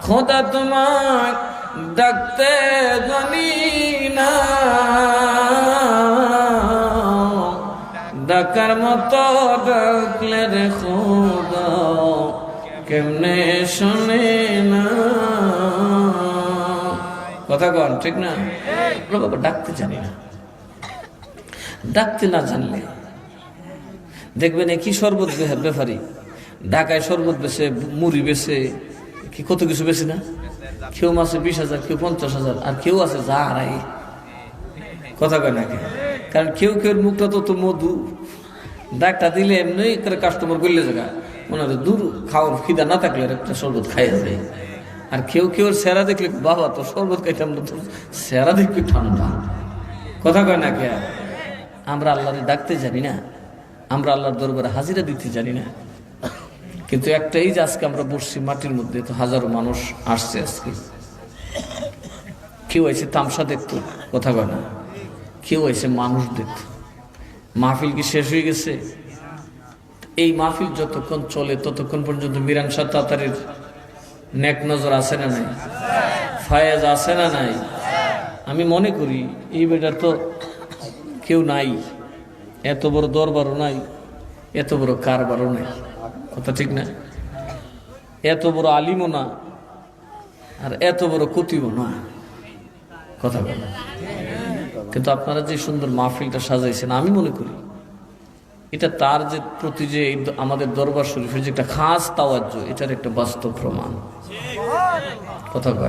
খোদা তোমায় ডাকতে জানি না, ডাকার মতো ডাকলে রে খোদা কেমনে শোনে না। কথা কন ঠিক না? বাবা ডাকতে জানি না, ডাকতে না জানলে দেখবেন কি শরবত ব্যাপারী ঢাকায় শরবত বেছে, মুড়ি বেছে, কি কত কিছু বেছে না। কেউ মাসে 20,000, কেউ 50,000, আর কেউ আছে যা হারাই। কথা কয় নাকি? কারণ কেউ কেউ মুখটা তো মধু, ডাকটা দিলে এমনি করে কাস্টমার করলে জায়গা মনে হয় দূর খাওয়ার খিদা না থাকলে একটা শরবত খাইয়া যায়। আর কেউ কেউ সেরা দেখলে বাবা তো শরবত খাইতাম না, তো সেরা দেখবি ঠান্ডা। কথা কয় নাকি? আমরা আল্লাহরে ডাকতে জানি না, আমরা আল্লাহর দরবারে হাজিরা দিতে জানি না। কিন্তু একটাই যে আজকে আমরা বসছি মাটির মধ্যে, তো হাজারো মানুষ আসছে আজকে। কেউ এসে তামসা দেখতো, কথা কয় না, কেউ এসে মানুষ দেখত। মাহফিল কি শেষ হয়ে গেছে? এই মাহফিল যতক্ষণ চলে ততক্ষণ পর্যন্ত মিরান শাহ তাতারির নেক নজর আছে না নাই? ফায়েজ আছে না নাই? আমি মনে করি এই বেটার তো কেউ নাই, এত বড় দরবারও নাই, এত বড় কারবারও নাই। কথা ঠিক না? এত বড় আলিমও না, আর এত বড় কুতিবও না। কথা বলে। কিন্তু আপনারা যে সুন্দর মাহফিলটা সাজাইছেন, আমি মনে করি এটা তার যে প্রতি যে আমাদের দরবার শরীফের যে একটা খাস তাওয়াজ্জু, এটার একটা বাস্তব প্রমাণ। কথা কয়।